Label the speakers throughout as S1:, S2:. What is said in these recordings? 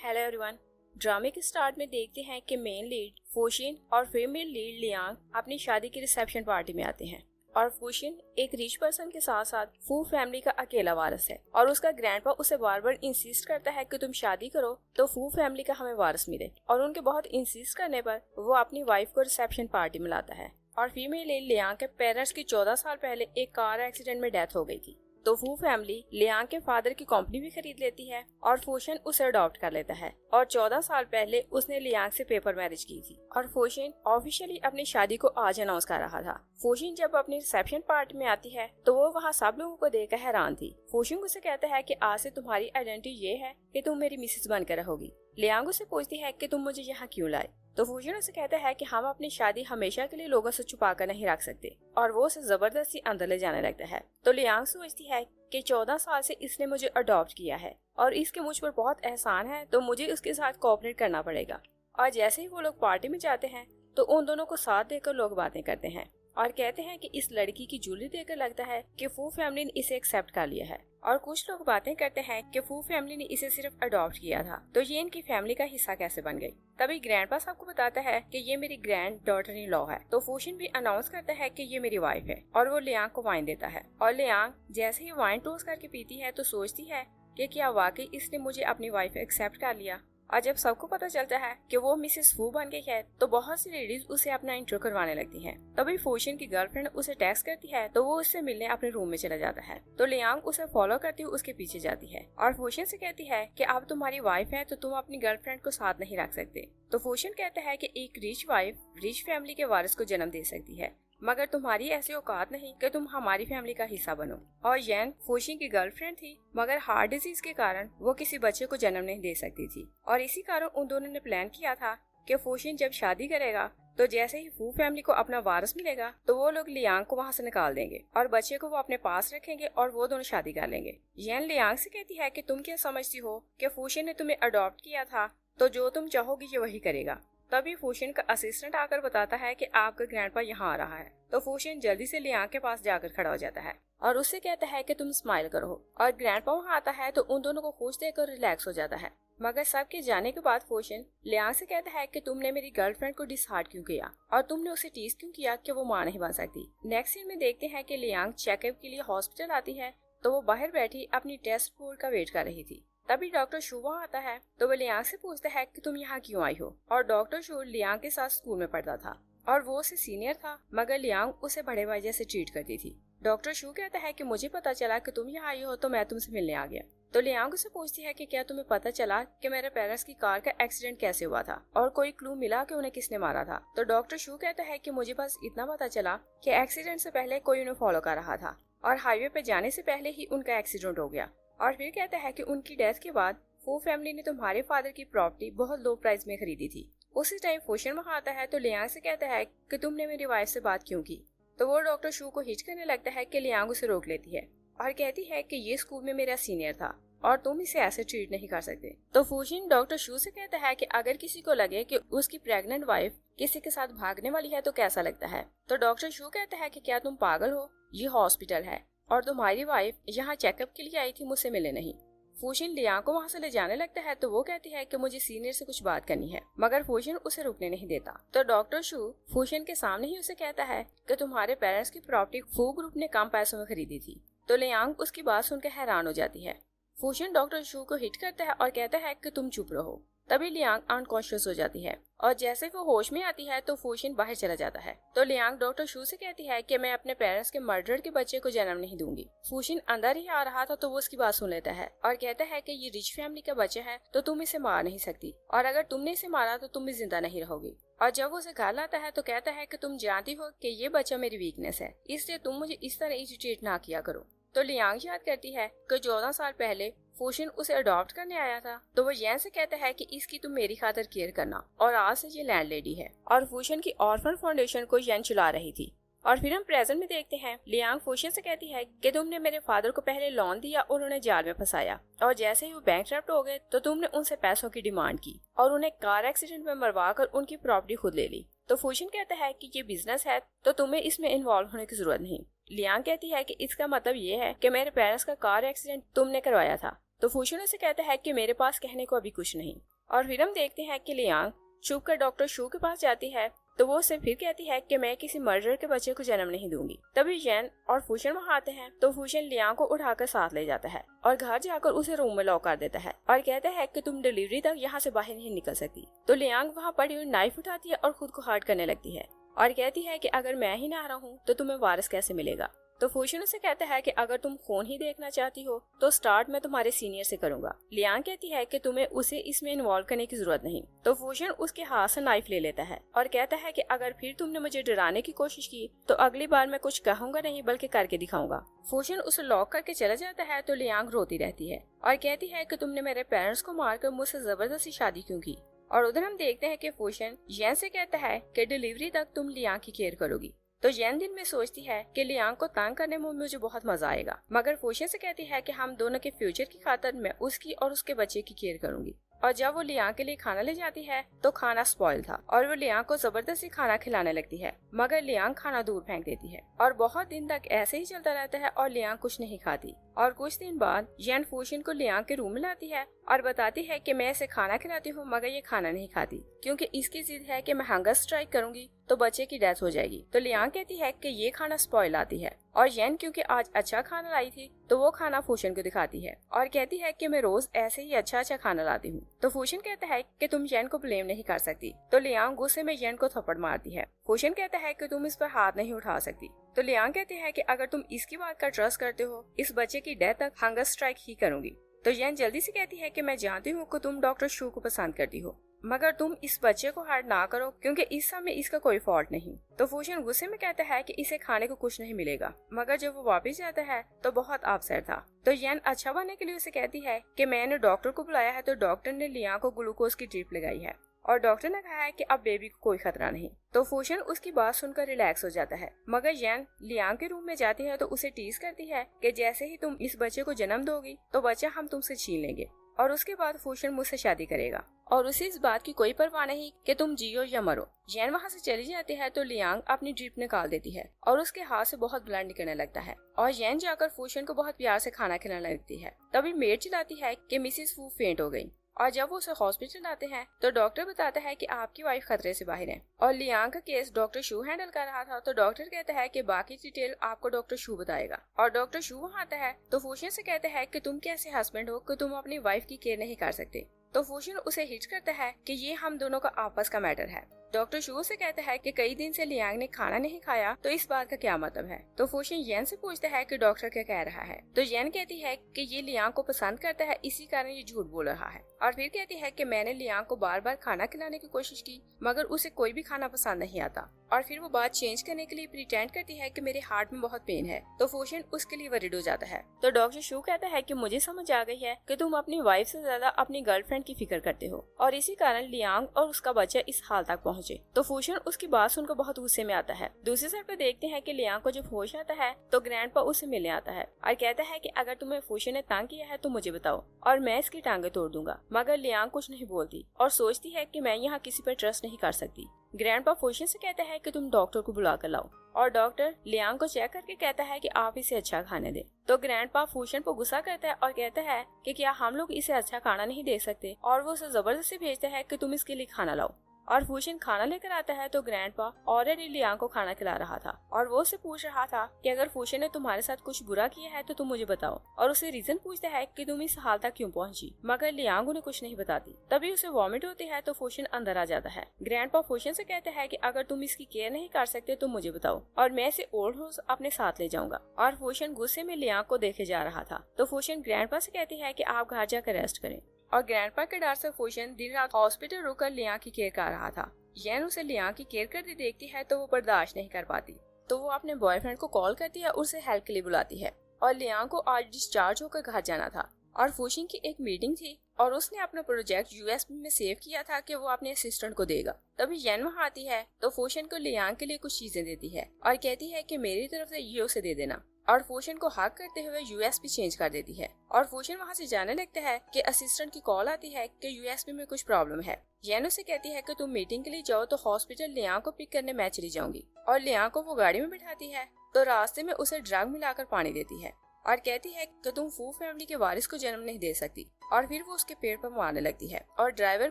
S1: Hello everyone. ड्रामे के start में देखते हैं कि मेन लीड फूशिन और फीमेल लीड लियांग अपनी शादी की रिसेप्शन पार्टी में आते हैं और फूशिन एक रिच पर्सन के साथ साथ फू फैमिली का अकेला वारिस है और उसका ग्रैंडपा उसे बार बार इंसिस्ट करता है कि तुम शादी करो तो फू फैमिली का हमें वारिस मिले, और उनके बहुत इंसिस्ट करने पर वो अपनी वाइफ को रिसेप्शन पार्टी में लाता है। और फीमेल लीड लियांग के पेरेंट्स की 14 साल पहले एक कार एक्सीडेंट में डेथ हो गई थी, तो फू फैमिली लियांग के फादर की कंपनी भी खरीद लेती है और फूशिन उसे अडॉप्ट कर लेता है। और 14 साल पहले उसने लियांग से पेपर मैरिज की थी और फूशिन ऑफिशियली अपनी शादी को आज अनाउंस कर रहा था। फूशिन जब अपनी रिसेप्शन पार्टी में आती है तो वो वहाँ सब लोगों को देखकर हैरान थी। फूशिन उसे कहता है कि आज से तुम्हारी आइडेंटिटी ये है कि तुम मेरी मिसेस बनकर रहोगी। लियांग उसे पूछती है कि तुम मुझे यहाँ क्यों लाए, तो फूशिन उसे कहता है कि हम अपनी शादी हमेशा के लिए लोगों से छुपा कर नहीं रख सकते, और वो उसे जबरदस्ती अंदर ले जाने लगता है। तो लियांग सोचती है कि 14 साल से इसने मुझे अडॉप्ट किया है और इसके मुझ पर बहुत एहसान है, तो मुझे उसके साथ कोऑपरेट करना पड़ेगा। और जैसे ही वो लोग पार्टी में जाते हैं तो उन दोनों को साथ देकर लोग बातें करते हैं और कहते हैं कि इस लड़की की ज्वेलरी देखकर लगता है कि फू फैमिली ने इसे एक्सेप्ट कर लिया है। और कुछ लोग बातें करते हैं कि फू फैमिली ने इसे सिर्फ अडॉप्ट किया था, तो ये इनकी फैमिली का हिस्सा कैसे बन गई। तभी ग्रैंडपा साहब को बताता है कि ये मेरी ग्रैंड डॉटर इन लॉ है। तो फूशिन भी अनाउंस करता है कि ये मेरी वाइफ है और वो लियांग को वाइन देता है। और लियांग जैसे ही वाइन टोस्ट करके पीती है तो सोचती है कि क्या वाकई इसने मुझे अपनी वाइफ एक्सेप्ट कर लिया। और जब सबको पता चलता है कि वो मिसेस फू बन गई है तो बहुत सी लेडीज उसे अपना इंट्रो करवाने लगती हैं। तभी फूशिन की गर्लफ्रेंड उसे टेक्स्ट करती है तो वो उससे मिलने अपने रूम में चला जाता है। तो लियांग उसे फॉलो करती हुई उसके पीछे जाती है और फूशिन से कहती है कि अब तुम्हारी वाइफ है तो तुम अपनी गर्लफ्रेंड को साथ नहीं रख सकते। तो फूशिन कहता है कि एक रिच वाइफ रिच फैमिली के वारिस को जन्म दे सकती है, मगर तुम्हारी ऐसी औकात नहीं कि तुम हमारी फैमिली का हिस्सा बनो। और येन फूशिन की गर्लफ्रेंड थी, मगर हार्ट डिजीज के कारण वो किसी बच्चे को जन्म नहीं दे सकती थी। और इसी कारण उन दोनों ने प्लान किया था कि फूशिन जब शादी करेगा तो जैसे ही फू फैमिली को अपना वारिस मिलेगा तो वो लोग लियांग को वहाँ से निकाल देंगे और बच्चे को वो अपने पास रखेंगे और वो दोनों शादी कर लेंगे। येन लियांग से कहती है कि तुम क्या समझती हो कि फूशिन ने तुम्हें अडॉप्ट किया था, तो जो तुम चाहोगी ये वही करेगा। तभी फूशिन का असिस्टेंट आकर बताता है कि आपका ग्रैंडपा यहाँ आ रहा है। तो फूशिन जल्दी से लियांग के पास जाकर खड़ा हो जाता है और उससे कहता है कि तुम स्माइल करो। और ग्रैंडपा वहाँ आता है तो उन दोनों को खुश देखकर रिलैक्स हो जाता है। मगर सबके जाने के बाद फूशिन लियांग से कहता है कि तुमने मेरी गर्लफ्रेंड को डिसहार्ट क्यों किया और तुमने उसे टीज क्यों किया कि वो माँ नहीं बन सकती। नेक्स्ट सीन में देखते हैं कि लियांग चेकअप के लिए हॉस्पिटल आती है तो वो बाहर बैठी अपनी टेस्ट रिपोर्ट का वेट कर रही थी। तभी डॉक्टर शू वहाँ आता है तो वो लियांग से पूछता है कि तुम यहाँ क्यों आई हो। और डॉक्टर शू लियांग के साथ स्कूल में पढ़ता था और वो उससे सीनियर था, मगर लियांग उसे बड़े भाई जैसे ट्रीट करती थी। डॉक्टर शू कहता है कि मुझे पता चला कि तुम यहाँ आई हो तो मैं तुमसे मिलने आ गया। तो लियांग उसे पूछती है कि क्या तुम्हें पता चला कि मेरे पेरेंट्स की कार का एक्सीडेंट कैसे हुआ था और कोई क्लू मिला कि उन्हें किसने मारा था। तो डॉक्टर शू कहता है कि मुझे बस इतना पता चला कि एक्सीडेंट से पहले कोई उन्हें फॉलो कर रहा था और हाईवे पे जाने से पहले ही उनका एक्सीडेंट हो गया। और फिर कहता है कि उनकी डेथ के बाद फू फैमिली ने तुम्हारे फादर की प्रॉपर्टी बहुत लो प्राइस में खरीदी थी। उसी टाइम फूशिन वहाँ आता है तो लियांग से कहता है कि तुमने मेरी वाइफ से बात क्यों की। तो वो डॉक्टर शू को हिच करने लगता है कि लियांग उसे रोक लेती है और कहती है कि ये स्कूल में मेरा सीनियर था और तुम इसे ऐसे ट्रीट नहीं कर सकते। तो फूशिन डॉक्टर शू से कहता है कि अगर किसी को लगे कि उसकी प्रेग्नेंट वाइफ किसी के साथ भागने वाली है तो कैसा लगता है। तो डॉक्टर शू कहता है कि क्या तुम पागल हो, ये हॉस्पिटल है और तुम्हारी वाइफ यहाँ चेकअप के लिए आई थी, मुझसे मिले नहीं। फूशिन लियांग को वहाँ से ले जाने लगता है तो वो कहती है कि मुझे सीनियर से कुछ बात करनी है, मगर फूशिन उसे रुकने नहीं देता। तो डॉक्टर शू फूशिन के सामने ही उसे कहता है कि तुम्हारे पेरेंट्स की प्रॉपर्टी फू ग्रुप ने कम पैसों में खरीदी थी। तो लियांग उसकी बात सुनकर हैरान हो जाती है। फूशिन डॉक्टर शू को हिट करता है और कहता है कि तुम चुप रहो। तभी लियांग अनकॉन्शियस हो जाती है और जैसे वो होश में आती है तो फूशिन बाहर चला जाता है। तो लियांग डॉक्टर शू से कहती है कि मैं अपने पेरेंट्स के मर्डर के बच्चे को जन्म नहीं दूंगी। फूशिन अंदर ही आ रहा था तो वो उसकी बात सुन लेता है और कहता है कि ये रिच फैमिली का बच्चा है तो तुम इसे मार नहीं सकती, और अगर तुमने इसे मारा तो तुम भी जिंदा नहीं रहोगी। और जब वो उसे घर लाता है तो कहता है कि तुम जानती हो कि ये बच्चा मेरी वीकनेस है, इसलिए तुम मुझे इस तरह इरिटेट ना किया करो। तो लियांग याद करती है कि 14 साल पहले फूशिन उसे अडॉप्ट करने आया था, तो वो येन से कहता है कि इसकी तुम मेरी खातिर केयर करना, और आज से ये लैंडलेडी है। और फूशिन की ऑर्फन फाउंडेशन को येन चला रही थी। और फिर हम प्रेजेंट में देखते हैं लियांग फूशिन से कहती है कि तुमने मेरे फादर को पहले लोन दिया और उन्हें जाल में फंसाया, और जैसे ही वो बैंकक्रप्ट हो गए तो तुमने उनसे पैसों की डिमांड की और उन्हें कार एक्सीडेंट में मरवा कर उनकी प्रॉपर्टी खुद ले ली। तो फूशिन कहता है कि ये बिजनेस है तो तुम्हें इसमें इन्वॉल्व होने की जरूरत नहीं। लियांग कहती है कि इसका मतलब ये है कि मेरे पेरेंट्स का कार एक्सीडेंट तुमने करवाया था, तो फूशन उसे कहता है कि मेरे पास कहने को अभी कुछ नहीं। और फिर हम देखते हैं कि लियांग छुप कर डॉक्टर शू के पास जाती है, तो वो उसे फिर कहती है कि मैं किसी मर्डर के बच्चे को जन्म नहीं दूंगी। तभी येन और फूशन वहाँ आते हैं, तो फूशन लियांग को उठाकर साथ ले जाता है और घर जाकर उसे रूम में लॉक कर देता है और कहता है कि तुम डिलीवरी तक यहाँ से बाहर नहीं निकल सकती। तो लियांग वहाँ पड़ी हुई नाइफ उठाती है और खुद को हर्ट करने लगती है और कहती है कि अगर मैं ही ना रहूं तो तुम्हें वारिस कैसे मिलेगा। तो फूशन उसे कहता है कि अगर तुम खून ही देखना चाहती हो तो स्टार्ट मैं तुम्हारे सीनियर से करूंगा। लियांग कहती है कि तुम्हें उसे इसमें इन्वॉल्व करने की जरूरत नहीं। तो फूशन उसके हाथ से नाइफ ले लेता है और कहता है कि अगर फिर तुमने मुझे डराने की कोशिश की तो अगली बार मैं कुछ कहूंगा नहीं बल्कि करके दिखाऊंगा। फूशन उसे लॉक करके चला जाता है, तो लियांग रोती रहती है और कहती है कि तुमने मेरे पेरेंट्स को मारकर मुझसे जबरदस्ती शादी क्यों की। और उधर हम देखते हैं कि फूशन येन से कहता है कि डिलीवरी तक तुम लियांग की केयर करोगी। तो येन दिन में सोचती है कि लियांग को तंग करने में मुझे बहुत मजा आएगा, मगर फूशन से कहती है कि हम दोनों के फ्यूचर की खातिर मैं उसकी और उसके बच्चे की केयर करूंगी। और जब वो लियांग के लिए खाना ले जाती है तो खाना स्पॉइल था और वो लियांग को जबरदस्ती खाना खिलाने लगती है, मगर लियांग खाना दूर फेंक देती है और बहुत दिन तक ऐसे ही चलता रहता है और लियांग कुछ नहीं खाती। और कुछ दिन बाद येन फूशन को लियांग के रूम में लाती है और बताती है कि मैं इसे खाना खिलाती हूँ मगर ये खाना नहीं खाती क्योंकि इसकी जिद है कि मैं हंगर स्ट्राइक करूंगी तो बच्चे की डेथ हो जाएगी। तो लियांग कहती है कि ये खाना स्पॉइल आती है और येन क्योंकि आज अच्छा खाना लाई थी तो वो खाना फूशन को दिखाती है और कहती है कि मैं रोज ऐसे ही अच्छा अच्छा खाना लाती हूँ। तो फूशन कहता है कि तुम येन को ब्लेम नहीं कर सकती। तो लियांग गुस्से में येन को थप्पड़ मारती है। फूशन कहता है कि तुम इस पर हाथ नहीं उठा सकती। तो लियांग कहते हैं कि अगर तुम इसकी बात का ट्रस्ट करते हो इस बच्चे की डेथ तक हंगर स्ट्राइक ही करूंगी। तो येन जल्दी से कहती है कि मैं जानती हूँ कि तुम डॉक्टर शू को पसंद करती हो, मगर तुम इस बच्चे को हर्ट ना करो क्योंकि इस समय इसका कोई फॉल्ट नहीं। तो फूशन गुस्से में कहता है कि इसे खाने को कुछ नहीं मिलेगा, मगर जब वो वापस जाता है तो बहुत अपसेट था। तो येन अच्छा बनने के लिए उसे कहती है कि मैंने डॉक्टर को बुलाया है, तो डॉक्टर ने लियांग को ग्लूकोज की ड्रिप लगाई है और डॉक्टर ने कहा है कि अब बेबी को कोई खतरा नहीं। तो फूशन उसकी बात सुनकर रिलैक्स हो जाता है, मगर येन लियांग के रूम में जाती है तो उसे टीज करती है कि जैसे ही तुम इस बच्चे को जन्म दोगी तो बच्चा हम तुमसे छीन लेंगे और उसके बाद फूशन मुझसे शादी करेगा और उसे इस बात की कोई परवाह नहीं कि तुम जियो या मरो। येन वहाँ से चली जाती है तो लियांग अपनी ड्रिप निकाल देती है और उसके हाथ से बहुत ब्लड निकलने लगता है और येन जाकर फूशन को बहुत प्यार से खाना खिलाने लगती है। तभी मेड चिल्लाती है कि मिसेस फू फेंट हो गई और जब वो उसे हॉस्पिटल लाते हैं तो डॉक्टर बताता है कि आपकी वाइफ खतरे से बाहर है और लियांग का केस डॉक्टर शू हैंडल कर रहा था। तो डॉक्टर कहता है कि बाकी डिटेल आपको डॉक्टर शू बताएगा और डॉक्टर शू वहाँ आता है तो फूशन से कहता है कि तुम कैसे हस्बैंड हो कि तुम अपनी वाइफ की केयर नहीं कर सकते। तो फूशन उसे हिट करता है कि ये हम दोनों का आपस का मैटर है। डॉक्टर शू से कहता है कि कई दिन से लियांग ने खाना नहीं खाया तो इस बात का क्या मतलब है। तो फूशन येन से पूछता है कि डॉक्टर क्या कह रहा है। तो येन कहती है कि ये लियांग को पसंद करता है, इसी कारण ये झूठ बोल रहा है। और फिर कहती है कि मैंने लियांग को बार बार खाना खिलाने की कोशिश की मगर उसे कोई भी खाना पसंद नहीं आता। और फिर वो बात चेंज करने के लिए प्रिटेंड करती है कि मेरे हार्ट में बहुत पेन है। तो फूशन उसके लिए वरीड हो जाता है। तो डॉक्टर शू कहता है कि मुझे समझ आ गई है कि तुम अपनी वाइफ से ज्यादा अपनी गर्लफ्रेंड की फिक्र करते हो और इसी कारण लियांग और उसका बच्चा इस हाल तक पहुँचे। तो फूशन उसकी बात सुनकर बहुत गुस्से में आता है। दूसरी साइड पे देखते हैं कि लियांग को जब होश आता है तो ग्रैंडपा उससे मिलने आता है और कहता है कि अगर तुम्हें फूशन ने तंग किया है तो मुझे बताओ और मैं इसकी टांगे तोड़ दूंगा। मगर लियांग कुछ नहीं बोलती और सोचती है कि मैं यहाँ किसी पर ट्रस्ट नहीं कर सकती। ग्रैंडपा फूशन से कहता है कि तुम डॉक्टर को बुला कर लाओ और डॉक्टर लियांग को चेक करके कहता है कि आप इसे अच्छा खाने दें। तो ग्रैंडपा फूशन पर गुस्सा करता है और कहता है कि क्या हम लोग इसे अच्छा खाना नहीं दे सकते और वो उसे जबरदस्ती भेजता है कि तुम इसके लिए खाना लाओ। और फूशन खाना लेकर आता है तो ग्रैंडपा ऑलरेडी लियांग को खाना खिला रहा था और वो उससे पूछ रहा था कि अगर फूशन ने तुम्हारे साथ कुछ बुरा किया है तो तुम मुझे बताओ और उसे रीजन पूछता है कि तुम इस हाल तक क्यों पहुंची। मगर लियांग उन्हें कुछ नहीं बताती। तभी उसे वॉमिट होती है तो फूशन अंदर आ जाता है। ग्रैंडपा फूशन से कहते हैं कि अगर तुम इसकी केयर नहीं कर सकते तो मुझे बताओ और मैं इसे ओल्ड हाउस अपने साथ ले जाऊंगा। और फूशन गुस्से में लियांग को देखे जा रहा था। तो फूशन ग्रैंडपा से कहती है कि आप घर जाकर रेस्ट करें और ग्रैंडपा के डर से फूशन दिन रात हॉस्पिटल रुककर लियांग की केयर कर रहा था। येन उसे लियांग की केयर करती देखती है तो वो बर्दाश्त नहीं कर पाती, तो वो अपने बॉयफ्रेंड को कॉल करती है और उसे हेल्प के लिए बुलाती है। और लियांग को आज डिस्चार्ज होकर घर जाना था और फूशन की एक मीटिंग थी और उसने अपना प्रोजेक्ट यूएसबी में सेव किया था कि वो अपने असिस्टेंट को देगा। तभी येन वहाँ आती है तो फूशन को लियांग के लिए कुछ चीजें देती है और कहती है कि मेरी तरफ से ये उसे दे देना और फूशन को हक करते हुए यूएसबी चेंज कर देती है। और फूशन वहाँ से जाने लगता है कि असिस्टेंट की कॉल आती है कि यूएसबी में कुछ प्रॉब्लम है। येन उसे कहती है कि तुम मीटिंग के लिए जाओ तो हॉस्पिटल लियांग को पिक करने मैं चली जाऊंगी। और लियांग को वो गाड़ी में बिठाती है तो रास्ते में उसे ड्रग मिलाकर पानी देती है और कहती है कि तुम फू फैमिली के वारिस को जन्म नहीं दे सकती, और फिर वो उसके पेट पर मारने लगती है। और ड्राइवर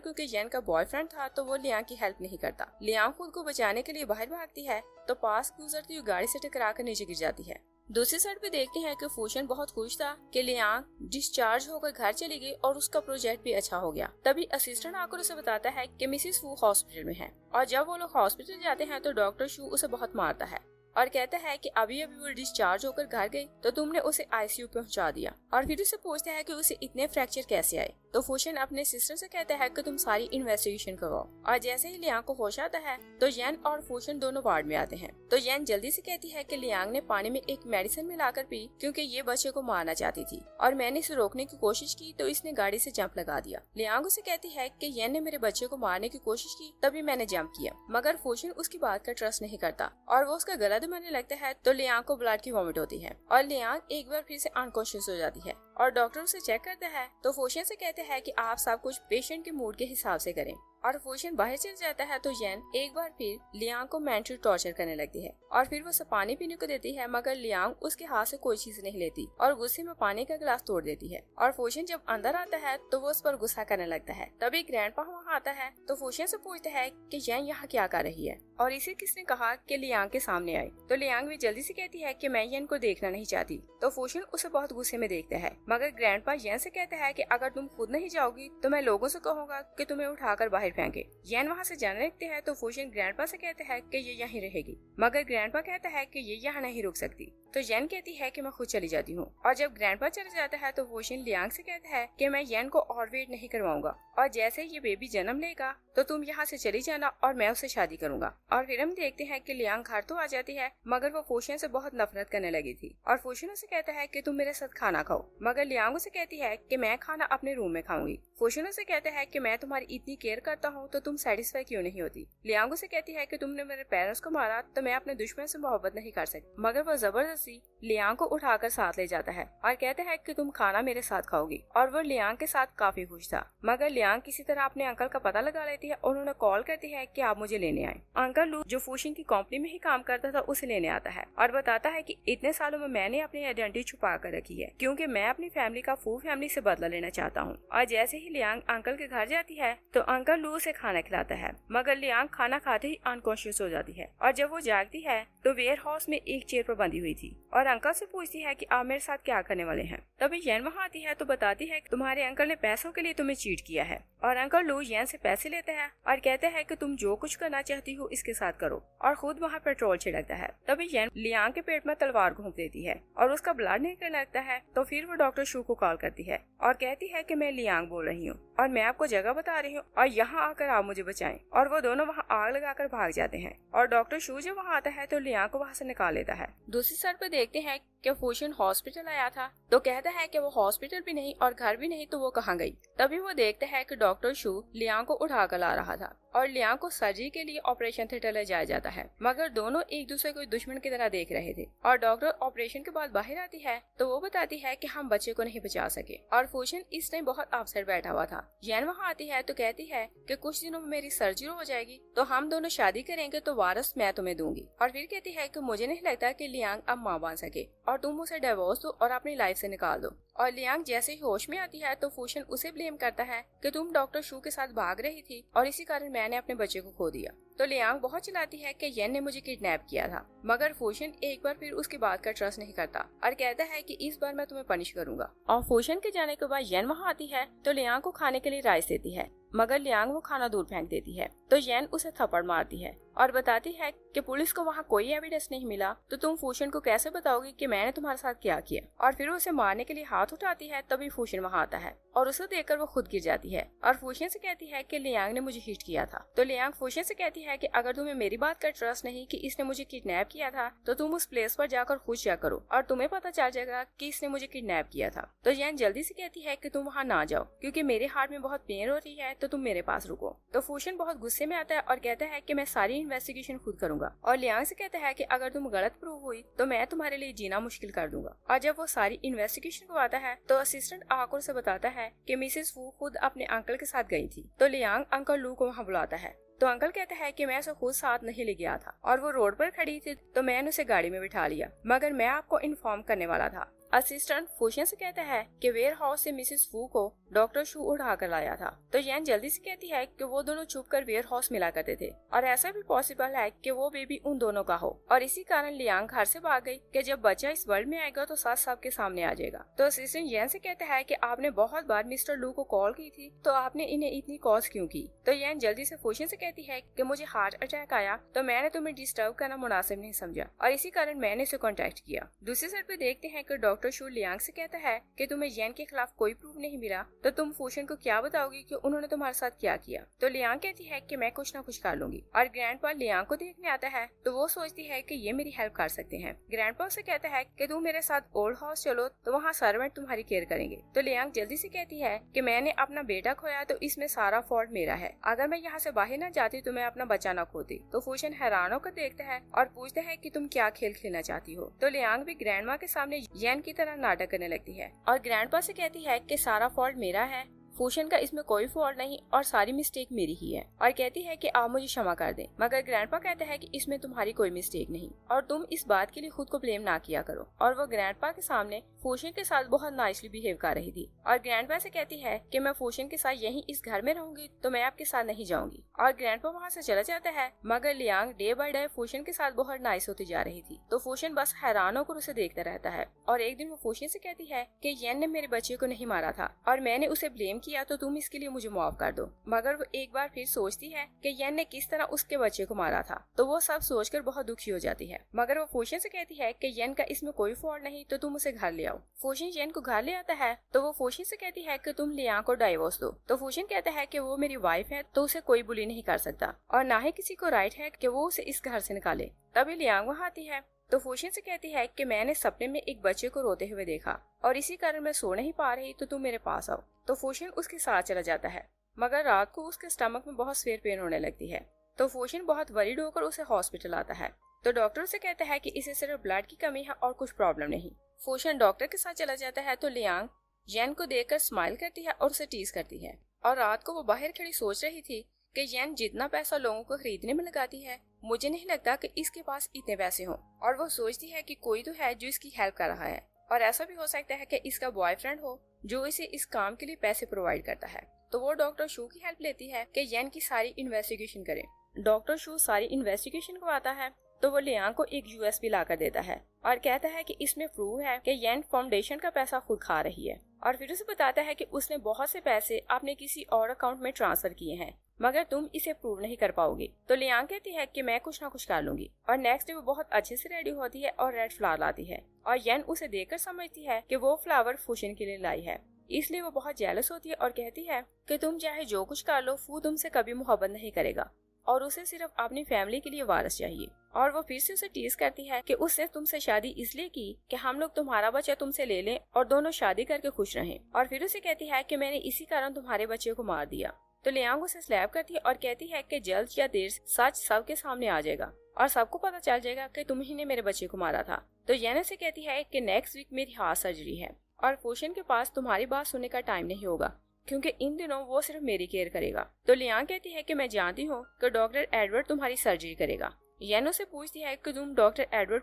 S1: क्योंकि येन का बॉयफ्रेंड था तो वो लियांग की हेल्प नहीं करता। लियांग खुद को बचाने के लिए बाहर भागती है तो पास गुजरती हुई गाड़ी से टकरा कर नीचे गिर जाती है। दूसरी साइड पे देखते हैं कि फूशन बहुत खुश था कि लियांग डिस्चार्ज होकर घर चली गई और उसका प्रोजेक्ट भी अच्छा हो गया। तभी असिस्टेंट आकर उसे बताता है कि मिसिस फू हॉस्पिटल में है, और जब वो लोग हॉस्पिटल जाते हैं तो डॉक्टर शू उसे बहुत मारता है और कहता है कि अभी अभी वो डिस्चार्ज होकर घर गई तो तुमने उसे आईसीयू पहुंचा दिया। और फिर उसे पूछता है कि उसे इतने फ्रैक्चर कैसे आए। तो फूशन अपने सिस्टर से कहता है कि तुम सारी इन्वेस्टिगेशन करवाओ। और जैसे ही लियांग को होश आता है तो येन और फूशन दोनों वार्ड में आते हैं। तो येन जल्दी से कहती है कि लियांग ने पानी में एक मेडिसिन मिलाकर पी क्योंकि ये बच्चे को मारना चाहती थी, और मैंने इसे रोकने की कोशिश की तो इसने गाड़ी से जंप लगा दिया। लियांग उसे कहती है कि येन ने मेरे बच्चे को मारने की कोशिश की तभी मैंने जंप किया, मगर फूशन उसकी बात का ट्रस्ट नहीं करता और वो उसका गला दबाने लगता है। तो लियांग को ब्लड की वॉमिट होती है और लियांग एक बार फिर से अनकॉन्शियस हो जाती है और डॉक्टर उसे चेक करता है। तो फूशन से कहते हैं कि आप सब कुछ पेशेंट के मूड के हिसाब से करें, और फूशन बाहर चल जाता है। तो येन एक बार फिर लियांग को मेंटल टॉर्चर करने लगती है और फिर वो सब पानी पीने को देती है, मगर लियांग उसके हाथ से कोई चीज नहीं लेती और गुस्से में पानी का गिलास तोड़ देती है। और फूशन जब अंदर आता है तो वो उस पर गुस्सा करने लगता है। तभी ग्रैंडपा वहाँ आता है तो फूशन से पूछता है कि येन यहाँ क्या कर रही है और इसे किसने कहा कि लियांग के सामने आए। तो लियांग भी जल्दी से कहती है कि मैं येन को देखना नहीं चाहती। तो फूशन उसे बहुत गुस्से में देखता है, मगर ग्रैंडपा येन से कहता है कि अगर तुम खुद नहीं जाओगी तो मैं लोगों से कहूँगा कि तुम्हें उठाकर बाहर फेंके। येन वहाँ से जाने लगते हैं तो फूशन ग्रैंडपा से कहता है कि ये यहीं रहेगी, मगर ग्रैंडपा कहता है कि ये यहाँ नहीं रुक सकती। तो येन कहती है कि मैं खुद चली जाती हूँ। और जब ग्रैंडपा चला जाता है तो फूशन लियांग से कहता है कि मैं येन को और वेट नहीं करवाऊंगा, और जैसे ये बेबी जन्म लेगा तो तुम यहाँ से चली जाना और मैं उससे शादी करूंगा। और फिर हम देखते हैं कि लियांग घर तो आ जाती है, मगर वो फूशन से बहुत नफरत करने लगी थी और फूशन उसे कहता है कि तुम मेरे साथ खाना खाओ, मगर लियांग उसे कहती है कि मैं खाना अपने रूम में खाऊंगी। फूशन उसे कहता है कि मैं तुम्हारी इतनी केयर करता हूँ तो तुम सेटिस्फाई क्यों नहीं होती। लियांग उसे कहती है कि तुमने मेरे पेरेंट्स को मारा तो मैं अपने दुश्मन से मोहब्बत नहीं कर सकती, मगर वो जबरदस्ती लियांग को उठाकर साथ ले जाता है और कहता है कि तुम खाना मेरे साथ खाओगी। और वो लियांग के साथ काफी खुश था, मगर लियांग किसी तरह अपने अंकल का पता लगा लेती है और उन्होंने कॉल करती है कि आप मुझे लेने आए। अंकल लू जो फूशन की कंपनी में ही काम करता था उसे लेने आता है और बताता है कि इतने सालों में मैंने अपनी आइडेंटिटी छुपा कर रखी है क्योंकि मैं अपनी फैमिली का फू फैमिली से बदला लेना चाहता हूँ। और जैसे ही लियांग अंकल के घर जाती है तो अंकल लू उसे खाना खिलाता है, मगर लियांग खाना खाते ही अनकॉन्शियस हो जाती है और जब वो जागती है तो वेयर हाउस में एक चेयर पर बंधी हुई थी और अंकल से पूछती है कि आप मेरे साथ क्या करने वाले हैं। तभी येन वहाँ आती है तो बताती है कि तुम्हारे अंकल ने पैसों के लिए तुम्हें चीट किया है। और अंकल लू येन से पैसे लेते हैं और कहते हैं कि तुम जो कुछ करना चाहती हो इसके साथ करो, और खुद वहाँ पेट्रोल छिड़कता है। तभी येन लियांग के पेट में तलवार घोंप देती है और उसका ब्लड निकलने लगता है। तो फिर वो डॉक्टर शू को कॉल करती है और कहती है कि मैं लियांग बोल रही हूँ और मैं आपको जगह बता रही हूँ और यहाँ आकर आप मुझे बचाएं। और वो दोनों वहाँ आग लगाकर भाग जाते हैं और डॉक्टर शू जब वहाँ आता है तो लियांग को वहाँ से निकाल लेता है। दूसरी साइड पे देखते हैं कि फूशन हॉस्पिटल आया था तो कहता है कि वो हॉस्पिटल भी नहीं और घर भी नहीं तो वो कहाँ गई। तभी वो देखता है कि डॉक्टर शू लियांग को उठा कर ला रहा था और लियांग को सर्जरी के लिए ऑपरेशन थिएटर ले जाया जाता है, मगर दोनों एक दूसरे को दुश्मन की तरह देख रहे थे। और डॉक्टर ऑपरेशन के बाद बाहर आती है तो वो बताती है कि हम बच्चे को नहीं बचा सके और फूशन इस टाइम बहुत अपसेट बैठा हुआ था। येन वहाँ आती है तो कहती है कि कुछ दिनों में मेरी सर्जरी हो जाएगी तो हम दोनों शादी करेंगे तो वारस मैं तुम्हें दूंगी। और फिर कहती है कि मुझे नहीं लगता कि लियांग अब माँ बन सके और तुम उसे डिवोर्स दो और अपनी लाइफ से निकाल दो। और लियांग जैसे ही होश में आती है तो फूशन उसे ब्लेम करता है कि तुम डॉक्टर शू के साथ भाग रही थी और इसी कारण मैंने अपने बच्चे को खो दिया। तो लियांग बहुत चिल्लाती है कि येन ने मुझे किडनैप किया था, मगर फूशन एक बार फिर उसकी बात का ट्रस्ट नहीं करता और कहता है कि इस बार मैं तुम्हें पनिश करूंगा। और फूशन के जाने के बाद येन वहाँ आती है तो लियांग को खाने के लिए राइस देती है, मगर लियांग वो खाना दूर फेंक देती है। तो येन उसे थप्पड़ मारती है और बताती है कि पुलिस को वहाँ कोई एविडेंस नहीं मिला तो तुम फूशन को कैसे बताओगी कि मैंने तुम्हारे साथ क्या किया। और फिर उसे मारने के लिए हाथ उठाती है तभी फूशन वहाँ आता है और उसे देखकर वो खुद गिर जाती है और फूशन से कहती है कि लियांग ने मुझे हिट किया था। तो लियांग फूशन से कहती है कि अगर तुम्हें मेरी बात का ट्रस्ट नहीं कि इसने मुझे किडनैप किया था तो तुम उस प्लेस पर जाकर खुद चेक करो और तुम्हें पता चल जाएगा कि इसने मुझे किडनैप किया था। तो येन जल्दी से कहती है कि तुम वहाँ ना जाओ क्योंकि मेरे हार्ट में बहुत पेन हो रही है तो तुम मेरे पास रुको। तो फूशन बहुत गुस्से में आता है और कहता है कि मैं सारी इन्वेस्टिगेशन खुद करूंगा और लियांग से कहता है कि अगर तुम गलत प्रूव हुई तो मैं तुम्हारे लिए जीना मुश्किल कर दूंगा। और जब वो सारी इन्वेस्टिगेशन को आता है तो असिस्टेंट आकर से बताता है कि मिसेस वू खुद अपने अंकल के साथ गई थी। तो लियांग अंकल लू को वहाँ बुलाता है तो अंकल कहता है कि मैं उसे खुद साथ नहीं ले गया था और वो रोड पर खड़ी थी तो मैंने उसे गाड़ी में बिठा लिया, मगर मैं आपको इन्फॉर्म करने वाला था। असिस्टेंट फूशियन से कहता है कि वेयर हाउस से मिसेस फू को डॉक्टर शू उठा कर लाया था। तो येन जल्दी से कहती है कि वो दोनों छुप कर वेयर हाउस मिला करते थे और ऐसा भी पॉसिबल है कि वो बेबी उन दोनों का हो, और इसी कारण लियांग घर से भाग गई कि जब बच्चा इस वर्ल्ड में आएगा तो साथ सबके सामने आ जाएगा। तो असिस्टेंट येन से कहता है कि आपने बहुत बार मिस्टर लू को कॉल की थी, तो आपने इन्हें इतनी कॉल्स क्यों की। तो येन जल्दी से फूशियन से कहती है कि मुझे हार्ट अटैक आया तो मैंने तुम्हें डिस्टर्ब करना मुनासिब नहीं समझा और इसी कारण मैंने इसे कॉन्टेक्ट किया। दूसरी साइड पे देखते हैं कि डॉक्टर शू लियांग से कहता है कि तुम्हें येन के खिलाफ कोई प्रूफ नहीं मिला तो तुम फूशियन को क्या बताओगी कि उन्होंने तुम्हारे साथ क्या किया। तो लियांग कहती है कि मैं कुछ ना कुछ कर लूंगी और ग्रैंडपा लियांग को देखने आता है तो वो सोचती है कि ये मेरी हेल्प कर सकते हैं। ग्रैंडपा से कहता है कि तुम मेरे साथ ओल्ड हाउस चलो तो वहाँ सर्वेंट तुम्हारी केयर करेंगे। तो लियांग जल्दी से कहती है कि मैंने अपना बेटा खोया तो इसमें सारा फॉल्ट मेरा है, अगर मैं यहाँ से बाहर ना जाती तो मैं अपना बच्चा न खोती। तो फूशियन हैरान होकर देखता है और पूछता है कि तुम क्या खेल खेलना चाहती हो। तो लियांग भी ग्रैंडमा के सामने येन की तरह नाटक करने लगती है और ग्रैंडपा से कहती है कि सारा फॉल्ट मेरा है, फूशियन का इसमें कोई फॉल्ट नहीं और सारी मिस्टेक मेरी ही है, और कहती है कि आप मुझे क्षमा कर दें। मगर ग्रैंडपा कहता है कि इसमें तुम्हारी कोई मिस्टेक नहीं और तुम इस बात के लिए खुद को ब्लेम ना किया करो। और वो ग्रैंडपा के सामने फूशियन के साथ बहुत नाइसली बिहेव कर रही थी और ग्रैंडपा से कहती है कि मैं फूशियन के साथ यहीं इस घर में रहूंगी तो मैं आपके साथ नहीं जाऊंगी। और ग्रैंडपा वहाँ से चला जाता है। मगर लियांग डे बाय डे फूशियन के साथ बहुत नाइस होती जा रही थी तो फूशियन बस हैरान होकर उसे देखता रहता है। और एक दिन वो फूशियन से कहती है कि येन ने मेरे बच्चे को नहीं मारा था और मैंने उसे ब्लेम किया तो तुम इसके लिए मुझे माफ कर दो। मगर वो एक बार फिर सोचती है कि येन ने किस तरह उसके बच्चे को मारा था तो वो सब सोचकर बहुत दुखी हो जाती है। मगर वो फूशियन से कहती है कि येन का इसमें कोई फॉल्ट नहीं तो तुम उसे घर ले आओ। फूशियन येन को घर ले आता है तो वो फूशियन से कहती है कि तुम लियांग को डाइवोर्स दो। तो फूशियन कहता है कि वो मेरी वाइफ है तो उसे कोई बुली नहीं कर सकता और ना ही किसी को राइट है कि वो उसे इस घर से निकाले। तभी लियांग वहाँ आती है तो फूशियन से कहती है कि मैंने सपने में एक बच्चे को रोते हुए देखा और इसी कारण मैं सो नहीं पा रही तो तुम मेरे पास आओ। तो फूशियन उसके साथ चला जाता है। मगर रात को उसके स्टमक में बहुत सिवियर पेन होने लगती है तो फूशियन बहुत वरीड होकर उसे हॉस्पिटल आता है। तो डॉक्टर से कहता है कि इसे सिर्फ ब्लड की कमी है और कुछ प्रॉब्लम नहीं। फूशियन डॉक्टर के साथ चला जाता है तो लियांग येन को देखकर स्माइल करती है और उसे टीज करती है। और रात को वो बाहर खड़ी सोच रही थी कि येन जितना पैसा लोगों को खरीदने में लगाती है मुझे नहीं लगता कि इसके पास इतने पैसे हों। और वो सोचती है कि कोई तो है जो इसकी हेल्प कर रहा है और ऐसा भी हो सकता है कि इसका बॉयफ्रेंड हो जो इसे इस काम के लिए पैसे प्रोवाइड करता है। तो वो डॉक्टर शू की हेल्प लेती है कि येन की सारी इन्वेस्टिगेशन करे। डॉक्टर शू सारी इन्वेस्टिगेशन करवाता है तो वो लियांग को एक यूएसबी ला कर देता है और कहता है कि इसमें प्रूव है कि येन फाउंडेशन का पैसा खुद खा रही है। और फिर उसे बताता है कि उसने बहुत से पैसे अपने किसी और अकाउंट में ट्रांसफर किए हैं मगर तुम इसे प्रूव नहीं कर पाओगी। तो लियांग कहती है कि मैं कुछ ना कुछ कर लूंगी। और नेक्स्ट डे वो बहुत अच्छे से रेडी होती है और रेड फ्लावर लाती है और येन उसे देखकर समझती है कि वो फ्लावर फूशियन के लिए लाई है, इसलिए वो बहुत जेलस होती है और कहती है कि तुम चाहे जो कुछ कर लो फू तुमसे कभी मोहब्बत नहीं करेगा और उसे सिर्फ अपनी फैमिली के लिए वारिस चाहिए। और वो फिर से उसे टीज करती है कि उसने तुमसे शादी इसलिए की कि हम लोग तुम्हारा बच्चा तुमसे ले लें और दोनों शादी करके खुश रहें। और फिर उसे कहती है कि मैंने इसी कारण तुम्हारे बच्चे को मार दिया। तो लियांग उसे स्लैप करती है और कहती है कि जल्द या देर सच सबके सामने आ जाएगा और सबको पता चल जाएगा कि तुम ही ने मेरे बच्चे को मारा था। तो येन से कहती है कि नेक्स्ट वीक मेरी हार्ट सर्जरी है और फूशियन के पास तुम्हारी बात सुनने का टाइम नहीं होगा क्योंकि इन दिनों वो सिर्फ मेरी केयर करेगा। तो लियांग कहती है कि मैं जानती हूँ कि डॉक्टर एडवर्ड तुम्हारी सर्जरी करेगा। येन से पूछती है कि तुम डॉक्टर एडवर्ड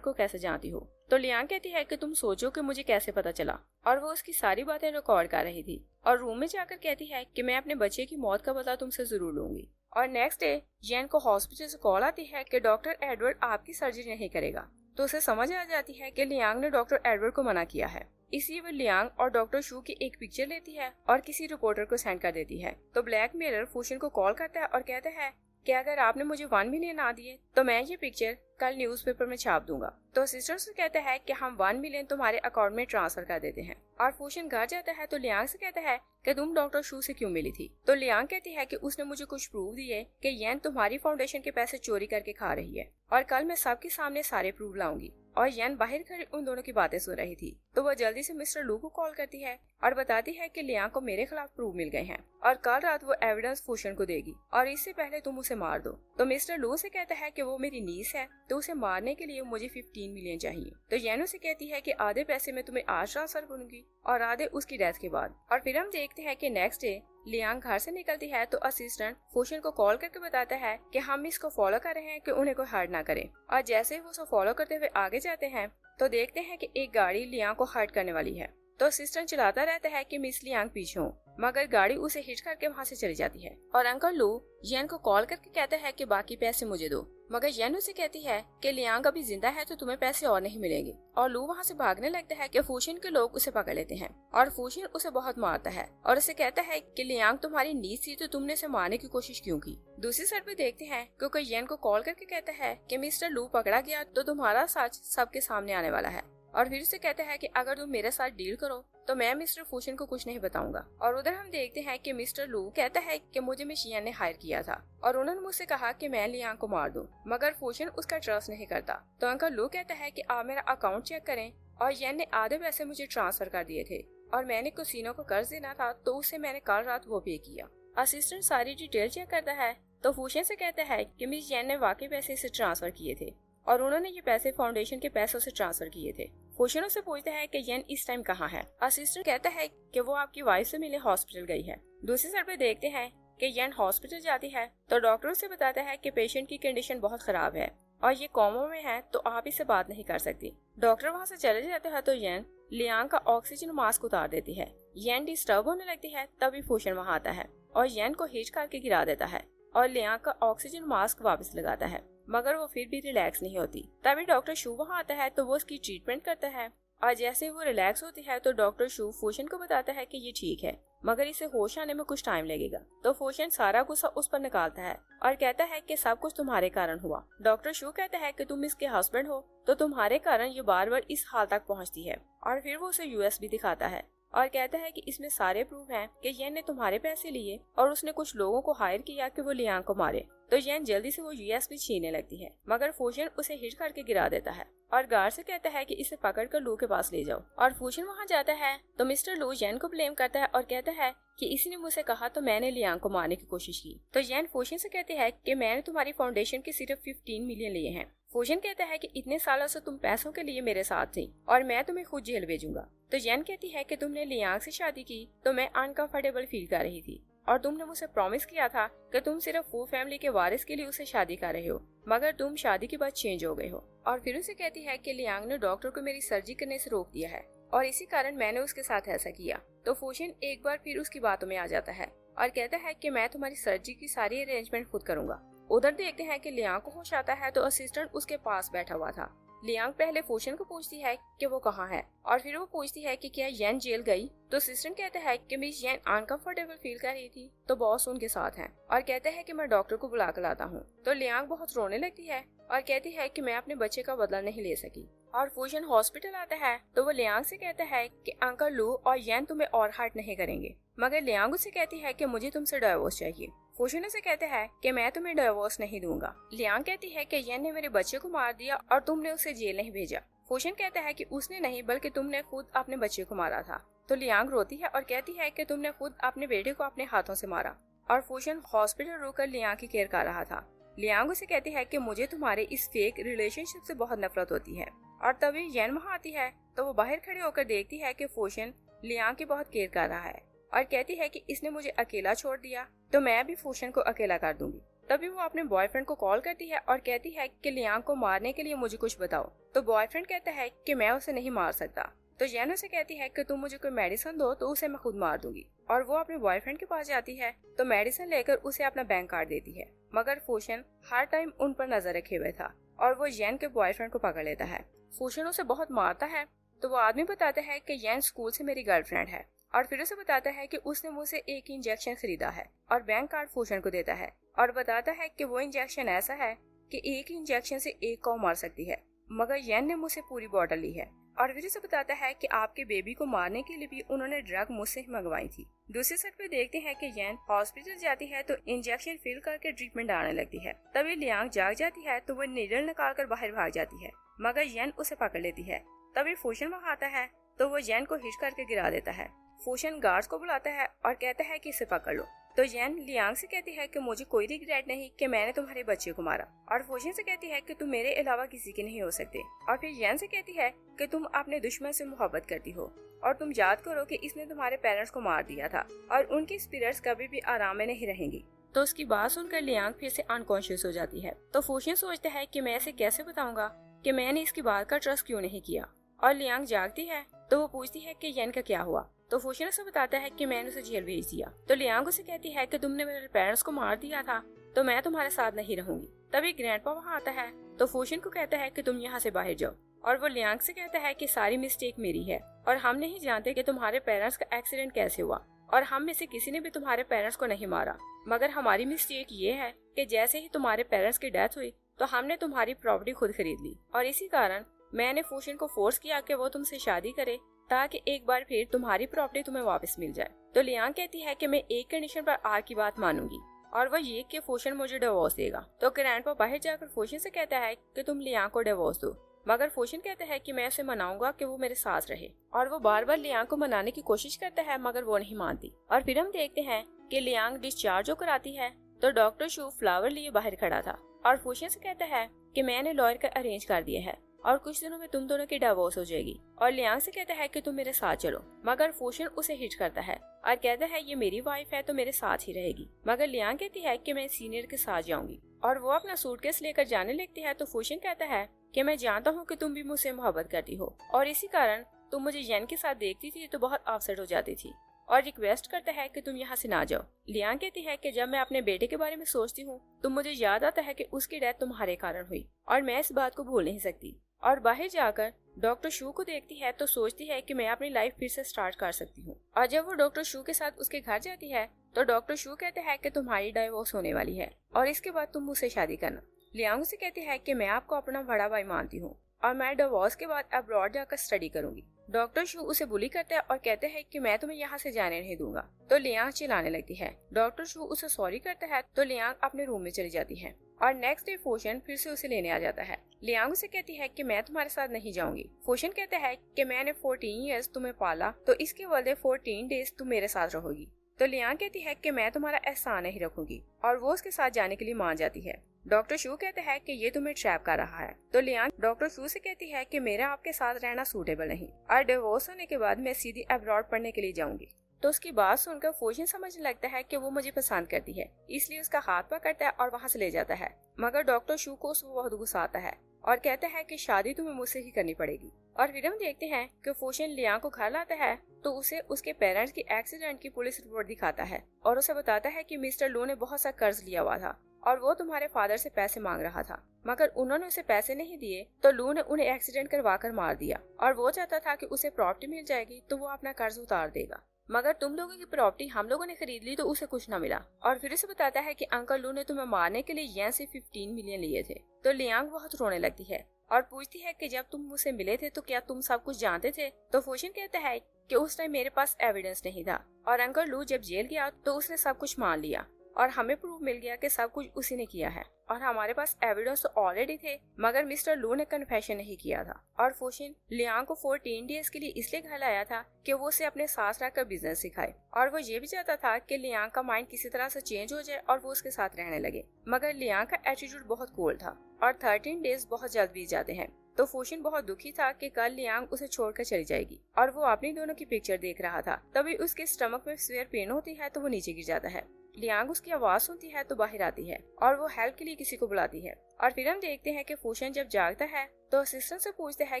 S1: को कैसे जानती हो। तो लियांग कहती है कि तुम सोचो कि मुझे कैसे पता चला। और वो उसकी सारी बातें रिकॉर्ड कर रही थी और रूम में जाकर कहती है कि मैं अपने बच्चे की मौत का बदला तुमसे जरूर लूंगी। और नेक्स्ट डे येन को हॉस्पिटल से कॉल आती है कि डॉक्टर एडवर्ड आपकी सर्जरी नहीं करेगा। तो उसे समझ आ जाती है कि लियांग ने डॉक्टर एडवर्ड को मना किया है, इसलिए वो लियांग और डॉक्टर शू की एक पिक्चर लेती है और किसी रिपोर्टर को सेंड कर देती है। तो ब्लैक मिरर फूशियन को कॉल करता है और कहता है कि अगर आपने मुझे 1 मिलियन ना दिए तो मैं ये पिक्चर कल न्यूज़पेपर में छाप दूंगा। तो सिस्टर से कहता है कि हम 1 मिलियन तुम्हारे अकाउंट में ट्रांसफर कर देते हैं। और फूशियन घर जाता है तो लियांग से कहता है कि तुम डॉक्टर शू से क्यों मिली थी। तो लियांग कहती है कि उसने मुझे कुछ प्रूफ दिए कि येन तुम्हारी फाउंडेशन के पैसे चोरी करके खा रही है और कल मैं सबके सामने सारे प्रूफ लाऊंगी। और येन बाहर खड़ी उन दोनों की बातें सुन रही थी तो वह जल्दी से मिस्टर लू को कॉल करती है और बताती है कि लियांग को मेरे खिलाफ प्रूफ मिल गए हैं और कल रात वो एविडेंस फूशियन को देगी और इससे पहले तुम उसे मार दो। तो मिस्टर लू से कहता है कि वो मेरी नीस है तो उसे मारने के लिए मुझे 15 मिलियन चाहिए। तो येन से कहती है कि आधे पैसे मैं तुम्हें आज ट्रांसफर करूंगी और आधे उसकी डेथ के बाद। और फिर हम देखते हैं कि नेक्स्ट डे लियांग घर से निकलती है तो असिस्टेंट फूशियन को कॉल करके बताता है कि हम इसको फॉलो कर रहे हैं कि उन्हें कोई हर्ट ना करे। और जैसे ही वो उसको फॉलो करते हुए आगे जाते हैं तो देखते हैं कि एक गाड़ी लियांग को हर्ट करने वाली है। तो असिस्टेंट चिल्लाता रहता है कि मिस लियांग पीछे हो, मगर गाड़ी उसे हिट करके वहाँ से चली जाती है। और अंकल लू येन को कॉल करके कहता है कि बाकी पैसे मुझे दो, मगर येन उसे कहती है कि लियांग अभी जिंदा है तो तुम्हें पैसे और नहीं मिलेंगे। और लू वहाँ से भागने लगता है कि फूशिन के लोग उसे पकड़ लेते हैं और फूशिन उसे बहुत मारता है और उसे कहता है कि लियांग तुम्हारी नीच थी तो तुमने उसे मारने की कोशिश क्यों की। दूसरी साइड पे देखते हैं क्योंकि येन को कॉल करके कहता है कि मिस्टर लू पकड़ा गया तो तुम्हारा सच सबके सामने आने वाला है। और फिर उसे कहता है कि अगर तुम मेरे साथ डील करो तो मैं मिस्टर फूशिन को कुछ नहीं बताऊंगा। और उधर हम देखते हैं कि मिस्टर लू कहता है कि मुझे मिस येन ने हायर किया था और उन्होंने मुझसे कहा कि मैं लियांग को मार दूं, मगर फूशिन उसका ट्रस्ट नहीं करता। तो अंकल लू कहता है कि आप मेरा अकाउंट चेक करें और येन ने आधे पैसे मुझे ट्रांसफर कर दिए थे और मैंने कुसीनो को कर्ज देना था तो उसे मैंने कल रात वो पे किया। असिस्टेंट सारी डिटेल चेक करता है तो फूशिन से कहता है कि मिस येन ने वाकई पैसे इसे ट्रांसफर किए थे और उन्होंने ये पैसे फाउंडेशन के पैसों से ट्रांसफर किए थे। फूशिन से पूछता है कि येन इस टाइम कहाँ है। असिस्टेंट कहता है कि वो आपकी वाइफ से मिले हॉस्पिटल गई है। दूसरी साइड पे देखते हैं कि येन हॉस्पिटल जाती है तो डॉक्टर उसे बताता है कि पेशेंट की कंडीशन बहुत खराब है और ये कोमा में है तो आप इससे बात नहीं कर सकती। डॉक्टर वहाँ से चले जाते हैं तो येन लियांग का ऑक्सीजन मास्क उतार देती है। येन डिस्टर्ब होने लगती है तभी फूशिन वहाँ आता है और येन को हिट करके गिरा देता है और लियांग का ऑक्सीजन मास्क वापस लगाता है, मगर वो फिर भी रिलैक्स नहीं होती। तभी डॉक्टर शू वहाँ आता है तो वो उसकी ट्रीटमेंट करता है और जैसे वो रिलैक्स होती है तो डॉक्टर शू फूशिन को बताता है कि ये ठीक है मगर इसे होश आने में कुछ टाइम लगेगा। तो फूशिन सारा गुस्सा उस पर निकालता है और कहता है कि सब कुछ तुम्हारे कारण हुआ। डॉक्टर शू कहता है कि तुम इसके हस्बैंड हो तो तुम्हारे कारण ये बार बार इस हाल तक पहुँचती है। और फिर वो उसे यूएसबी दिखाता है और कहता है कि इसमें सारे प्रूफ हैं कि येन ने तुम्हारे पैसे लिए और उसने कुछ लोगों को हायर किया कि वो लियांग को मारे। तो येन जल्दी से वो यूएसबी छीनने लगती है मगर फूशिन उसे हिट करके गिरा देता है और गार्ड से कहता है कि इसे पकड़कर लू के पास ले जाओ। और फूशिन वहाँ जाता है तो मिस्टर लू येन को ब्लेम करता है और कहता है कि इसी ने मुझसे कहा तो मैंने लियांग को मारने की कोशिश की। तो येन फूशिन से कहती है कि मैंने तुम्हारी फाउंडेशन के सिर्फ 15 मिलियन लिए हैं। फूशिन कहता है कि इतने सालों से तुम पैसों के लिए मेरे साथ थी और मैं तुम्हें खुद जेल भेजूंगा। तो येन कहती है कि तुमने लियांग से शादी की तो मैं अनकंफर्टेबल फील कर रही थी और तुमने मुझे प्रॉमिस किया था कि तुम सिर्फ वो फैमिली के वारिस के लिए उसे शादी कर रहे हो, मगर तुम शादी के बाद चेंज हो गए हो। और फिर उसे कहती है कि लियांग ने डॉक्टर को मेरी सर्जरी करने से रोक दिया है और इसी कारण मैंने उसके साथ ऐसा किया। तो फूशिन एक बार फिर उसकी बातों में आ जाता है और कहता है कि मैं तुम्हारी सर्जरी की सारी अरेंजमेंट खुद करूंगा। उधर देखते हैं कि लियांग को होश आता है तो असिस्टेंट उसके पास बैठा हुआ था। लियांग पहले फूशिन को पूछती है कि वो कहाँ है और फिर वो पूछती है कि क्या येन जेल गई। तो असिस्टेंट कहता है कि मिस येन अनकंफर्टेबल फील कर रही थी तो बॉस उनके साथ हैं और कहता है कि मैं डॉक्टर को बुला कर लाता हूँ। तो लियांग बहुत रोने लगती है और कहती है कि मैं अपने बच्चे का बदला नहीं ले सकी। और फूशिन हॉस्पिटल आता है तो वो लियांग से कहता है कि अंकल लू और येन तुम्हें और हर्ट नहीं करेंगे, मगर लियांग उससे कहती है कि मुझे तुमसे डिवोर्स चाहिए। फूशिन से कहते हैं कि मैं तुम्हें डिवोर्स नहीं दूंगा। लियांग कहती है कि येन ने मेरे बच्चे को मार दिया और तुमने उसे जेल नहीं भेजा। फूशिन कहता है कि उसने नहीं बल्कि तुमने खुद अपने बच्चे को मारा था। तो लियांग रोती है और कहती है कि तुमने खुद अपने बेटे को अपने हाथों से मारा। और फूशिन हॉस्पिटल रुककर लियांग की केयर कर रहा था। लियांग उसे कहती है कि मुझे तुम्हारे इस फेक रिलेशनशिप से बहुत नफरत होती है। और तभी येन वहाँ आती है तो वो बाहर खड़े होकर देखती है कि फूशिन लियांग की बहुत केयर कर रहा है और कहती है कि इसने मुझे अकेला छोड़ दिया तो मैं भी फूशिन को अकेला कर दूंगी। तभी वो अपने बॉयफ्रेंड को कॉल करती है और कहती है कि लियांग को मारने के लिए मुझे कुछ बताओ। तो बॉयफ्रेंड कहता है कि मैं उसे नहीं मार सकता। तो येन उसे कहती है कि तुम मुझे कोई मेडिसिन दो तो उसे मैं खुद मार दूंगी। और वो अपने बॉयफ्रेंड के पास जाती है तो मेडिसिन लेकर उसे अपना बैंक कार्ड देती है, मगर फूशिन हर टाइम उन पर नजर रखे हुए था और वो येन के बॉयफ्रेंड को पकड़ लेता है। फूशिन उसे बहुत मारता है तो वो आदमी बताता है कि येन स्कूल से मेरी गर्लफ्रेंड है और फिर उसे बताता है कि उसने मुझसे एक इंजेक्शन खरीदा है और बैंक कार्ड फूशिन को देता है और बताता है कि वो इंजेक्शन ऐसा है कि एक इंजेक्शन से एक को मार सकती है, मगर येन ने मुझसे पूरी बॉटल ली है। और फिर उसे बताता है कि आपके बेबी को मारने के लिए भी उन्होंने ड्रग मुझसे ही मंगवाई थी। दूसरी साइड पे देखते हैं कि येन हॉस्पिटल जाती है तो इंजेक्शन फिल करके ट्रीटमेंट आने लगती है। तभी लियांग जाग जाती है तो वो नीडल निकाल कर बाहर भाग जाती है, मगर येन उसे पकड़ लेती है। तभी फूशिन वहाँ आता है तो वो येन को हिट करके गिरा देता है। फूशिन गार्ड्स को बुलाता है और कहता है कि इसे पकड़ लो। तो येन लियांग से कहती है कि मुझे कोई रिग्रेट नहीं कि मैंने तुम्हारे बच्चे को मारा। और फूशिन से कहती है कि तुम मेरे अलावा किसी के नहीं हो सकते। और फिर येन से कहती है कि तुम अपने दुश्मन से मोहब्बत करती हो और तुम याद करो कि इसने तुम्हारे पेरेंट्स को मार दिया था और उनकी स्पिरिट्स कभी भी आराम में नहीं रहेंगी। तो उसकी बात सुनकर लियांग फिर से अनकॉन्शियस हो जाती है। तो फूशिन सोचता है कि मैं इसे कैसे बताऊंगा कि मैंने इसकी बात का ट्रस्ट क्यों नहीं किया। और लियांग जागती है तो वो पूछती है कि येन का क्या हुआ। तो फूशिन उसे बताता है कि मैंने उसे जेल भेज दिया। तो लियांग उसे कहती है कि तुमने मेरे पेरेंट्स को मार दिया था तो मैं तुम्हारे साथ नहीं रहूंगी। तभी ग्रैंडपा वहाँ आता है तो फूशिन को कहता है कि तुम यहाँ से बाहर जाओ। और वो लियांग से कहता है कि सारी मिस्टेक मेरी है और हम नहीं जानते कि तुम्हारे पेरेंट्स का एक्सीडेंट कैसे हुआ और हम में से किसी ने भी तुम्हारे पेरेंट्स को नहीं मारा, मगर हमारी मिस्टेक ये है कि जैसे ही तुम्हारे पेरेंट्स की डेथ हुई तो हमने तुम्हारी प्रॉपर्टी खुद खरीद ली और इसी कारण मैंने फूशिन को फोर्स किया कि वो तुमसे शादी करे ताकि एक बार फिर तुम्हारी प्रॉपर्टी तुम्हें वापस मिल जाए। तो लियांग कहती है कि मैं एक कंडीशन पर आर की बात मानूंगी और वह ये कि फूशिन मुझे डिवोर्स देगा। तो ग्रैंडपा बाहर जाकर फूशिन से कहता है कि तुम लियांग को डिवोर्स दो, मगर फूशिन कहता है कि मैं उसे मनाऊंगा कि वो मेरे साथ रहे। और वो बार बार लियांग को मनाने की कोशिश करता है मगर वो नहीं मानती। और फिर हम देखते हैं कि लियांग डिस्चार्ज होकर आती है तो डॉक्टर शू फ्लावर लिए बाहर खड़ा था और फूशिन से कहता है कि मैंने लॉयर का अरेंज कर दिया है और कुछ दिनों में तुम दोनों की डिवोर्स हो जाएगी। और लियांग से कहता है कि तुम मेरे साथ चलो, मगर फूशिन उसे हिट करता है और कहता है ये मेरी वाइफ है तो मेरे साथ ही रहेगी। मगर लियांग कहती है कि मैं सीनियर के साथ जाऊंगी और वो अपना सूटकेस लेकर जाने लगती है। तो फूशिन कहता है कि मैं जानता हूँ कि तुम भी मुझसे मोहब्बत करती हो और इसी कारण तुम मुझे येन के साथ देखती थी तो बहुत अपसेट हो जाती थी और रिक्वेस्ट करता है कि तुम यहाँ से ना जाओ। लियांग कहती है कि जब मैं अपने बेटे के बारे में सोचती हूँ तो मुझे याद आता है कि उसकी डेथ तुम्हारे कारण हुई और मैं इस बात को भूल नहीं सकती। और बाहर जाकर डॉक्टर शू को देखती है तो सोचती है कि मैं अपनी लाइफ फिर से स्टार्ट कर सकती हूँ। और जब वो डॉक्टर शू के साथ उसके घर जाती है तो डॉक्टर शू कहते हैं कि तुम्हारी डाइवोर्स होने वाली है और इसके बाद तुम मुझसे शादी करना। लियांग से कहती है कि मैं आपको अपना बड़ा भाई मानती हूँ और मैं डिवोर्स के बाद अब्रॉड जाकर स्टडी करूंगी। डॉक्टर शू उसे बुली करते हैं और कहते हैं कि मैं तुम्हें यहाँ से जाने नहीं दूंगा। तो लियांग चिल्लाने लगती है। डॉक्टर शू उसे सॉरी करता है तो लियांग अपने रूम में चली जाती है और नेक्स्ट डे फूशिन फिर से उसे लेने आ जाता है। लियांग उसे कहती है कि मैं तुम्हारे साथ नहीं जाऊंगी। फूशिन कहता है कि मैंने 14 इयर्स तुम्हें पाला तो इसके बदले 14 डेज तुम मेरे साथ रहोगी। तो लियांग कहती है कि मैं तुम्हारा एहसान नहीं रखूंगी और वो उसके साथ जाने के लिए मान जाती है। डॉक्टर शू कहता है कि ये तुम्हें ट्रैप कर रहा है। तो लियांग डॉक्टर शू से कहती है कि मेरा आपके साथ रहना सूटेबल नहीं और डिवोर्स होने के बाद मैं सीधी अब्रॉड पढ़ने के लिए जाऊंगी। तो उसकी बात सुनकर फूशिन समझने लगता है कि वो मुझे पसंद करती है, इसलिए उसका हाथ पकड़ता है और वहाँ से ले जाता है। मगर डॉक्टर शू को उसको बहुत गुस्सा आता है और कहता है कि शादी तुम्हें मुझसे ही करनी पड़ेगी। और फिर हम देखते हैं कि फूशिन लियांग को घर लाता है तो उसे उसके पेरेंट्स की एक्सीडेंट की पुलिस रिपोर्ट दिखाता है और उसे बताता है कि मिस्टर लू ने बहुत सा कर्ज लिया हुआ था और वो तुम्हारे फादर से पैसे मांग रहा था, मगर उन्होंने उसे पैसे नहीं दिए तो लू ने उन्हें एक्सीडेंट करवा कर मार दिया और वो चाहता था कि उसे प्रॉपर्टी मिल जाएगी तो वो अपना कर्ज उतार देगा, मगर तुम लोगों की प्रॉपर्टी हम लोगों ने खरीद ली तो उसे कुछ न मिला। और फिर उसे बताता है कि अंकल लू ने तुम्हें मारने के लिए येन से 15 मिलियन लिए थे। तो लियांग बहुत रोने लगती है और पूछती है कि जब तुम मुझसे मिले थे तो क्या तुम सब कुछ जानते थे। तो फूशिन कहता है कि उस टाइम मेरे पास एविडेंस नहीं था और अंकल लू जब जेल गया तो उसने सब कुछ मान लिया और हमें प्रूफ मिल गया कि सब कुछ उसी ने किया है और हमारे पास एविडेंस तो ऑलरेडी थे, मगर मिस्टर लू ने कन्फेशन नहीं किया था। और फूशिन लियांग को 14 डेज के लिए इसलिए घर लाया था कि वो उसे अपने साथ रहकर बिजनेस सिखाए और वो ये भी चाहता था कि लियांग का माइंड किसी तरह से चेंज हो जाए और वो उसके साथ रहने लगे। मगर लियांग का एटीट्यूड बहुत कोल्ड था और 13 डेज बहुत जल्द बीत जाते हैं। तो फूशिन बहुत दुखी था कि कल लियांग उसे छोड़कर चली जाएगी और वो अपनी दोनों की पिक्चर देख रहा था। तभी उसके स्टमक में सीवियर पेन होती है तो वो नीचे गिर जाता है। लियांग उसकी आवाज सुनती है तो बाहर आती है और वो हेल्प के लिए किसी को बुलाती है। और फिर हम देखते हैं कि फूशिन जब जागता है तो असिस्टेंट से पूछता है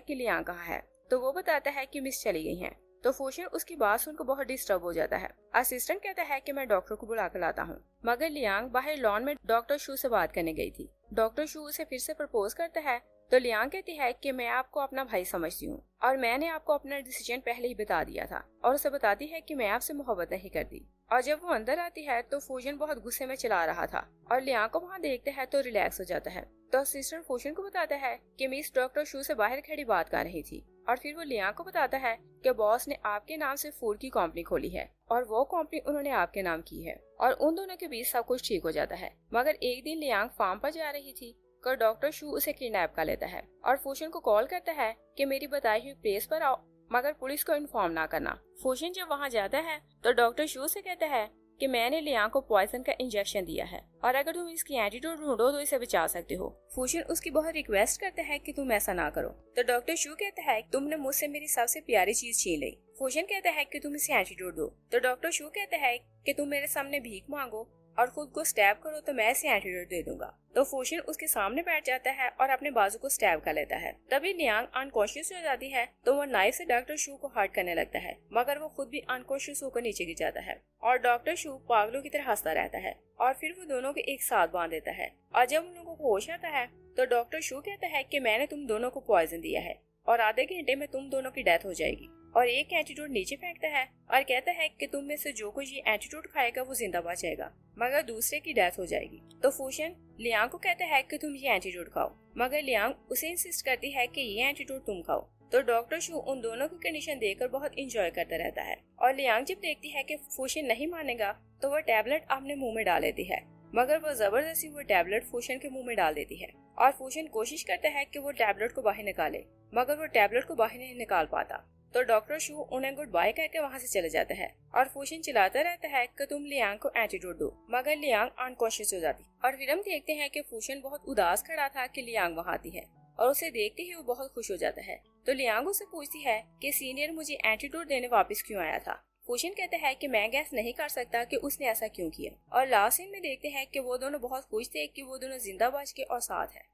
S1: कि लियांग कहाँ है, तो वो बताता है कि मिस चली गई हैं। तो फूशिन उसकी बात सुनकर बहुत डिस्टर्ब हो जाता है। असिस्टेंट कहता है कि मैं डॉक्टर को बुला कर लाता हूँ, मगर लियांग बाहर लॉन में डॉक्टर शू से बात करने गई थी। डॉक्टर शू उसे फिर से प्रपोज करता है तो लियांग कहती है कि मैं आपको अपना भाई समझती हूँ और मैंने आपको अपना डिसीजन पहले ही बता दिया था और उसे बताती है कि मैं आपसे मोहब्बत नहीं करती। और जब वो अंदर आती है तो फूशिन बहुत गुस्से में चला रहा था और लियांग को वहाँ देखता है तो रिलैक्स हो जाता है। तो असिस्टेंट फूशिन को बताता है कि मिस डॉक्टर शू से बाहर खड़ी बात कर रही थी और फिर वो लियांग को बताता है कि बॉस ने आपके नाम से फूड की कंपनी खोली है और वो कंपनी उन्होंने आपके नाम की है। और उन दोनों के बीच सब कुछ ठीक हो जाता है। मगर एक दिन लियांग फार्म पर जा रही थी तो डॉक्टर शू उसे किडनैप कर लेता है और फूशिन को कॉल करता है कि मेरी बताई हुई प्लेस पर आओ, मगर पुलिस को इन्फॉर्म ना करना। फूशिन जब वहाँ जाता है तो डॉक्टर शू से कहता है कि मैंने लियांग को पॉइजन का इंजेक्शन दिया है और अगर तुम इसकी एंटीडोट ढूंढो तो इसे बचा सकते हो। फूशिन उसकी बहुत रिक्वेस्ट करता है कि तुम ऐसा ना करो। तो डॉक्टर शू कहता है तुमने मुझसे मेरी सबसे प्यारी चीज छीन ली। फूशिन कहता है कि तुम इसे एंटीडोट दो। तो डॉक्टर शू कहता है कि तुम मेरे सामने भीख मांगो और खुद को स्टैब करो तो मैं इसे एंटीडोट दे दूंगा। तो फूशिन उसके सामने बैठ जाता है और अपने बाजू को स्टैब कर लेता है। तभी लियांग अनकॉन्शियस हो जाती है तो वो नाइफ से डॉक्टर शू को हर्ट करने लगता है, मगर वो खुद भी अनकॉन्शियस होकर नीचे गिर जाता है और डॉक्टर शू पागलों की तरह हंसता रहता है और फिर वो दोनों को एक साथ बांध देता है। और जब उन लोगों को होश आता है तो डॉक्टर शू कहता है कि मैंने तुम दोनों को पॉइजन दिया है और आधे घंटे में तुम दोनों की डेथ हो जाएगी। और एक एंटीडोट नीचे फेंकता है और कहता है कि तुम में से जो कोई ये एंटीडोट खाएगा वो जिंदा बचेगा, मगर दूसरे की डेथ हो जाएगी। तो फूशिन लियांग को कहता है कि तुम ये एंटीडोट खाओ, मगर लियांग उसे इंसिस्ट करती है कि ये एंटीडोट तुम खाओ। तो डॉक्टर शू उन दोनों की कंडीशन देखकर बहुत इंजॉय करता रहता है और लियांग जब देखती है कि फूशिन नहीं मानेगा तो वह टैबलेट अपने मुंह में डाल लेती है, मगर वो जबरदस्ती वो टैबलेट फूशिन के मुंह में डाल देती है और फूशिन कोशिश करता है कि वो टैबलेट को बाहर निकाले, मगर वो टैबलेट को बाहर नहीं निकाल पाता। तो डॉक्टर शू उन्हें गुड बाय कहकर वहाँ से चले जाता है और फूशिन चिल्लाता रहता है कि तुम लियांग को एंटीडोट दो, मगर लियांग अनकॉन्शियस हो जाती। और फिर हम देखते हैं कि फूशिन बहुत उदास खड़ा था कि लियांग वहाँ आती है और उसे देखते ही वो बहुत खुश हो जाता है। तो लियांग उससे पूछती है कि सीनियर मुझे एंटीडोट देने वापस क्यों आया था। फूशिन कहता है कि मैं गैस नहीं कर सकता कि उसने ऐसा क्यों किया। और लास्ट सीन में देखते हैं कि वो दोनों बहुत खुश थे कि वो दोनों जिंदा बच के और साथ है।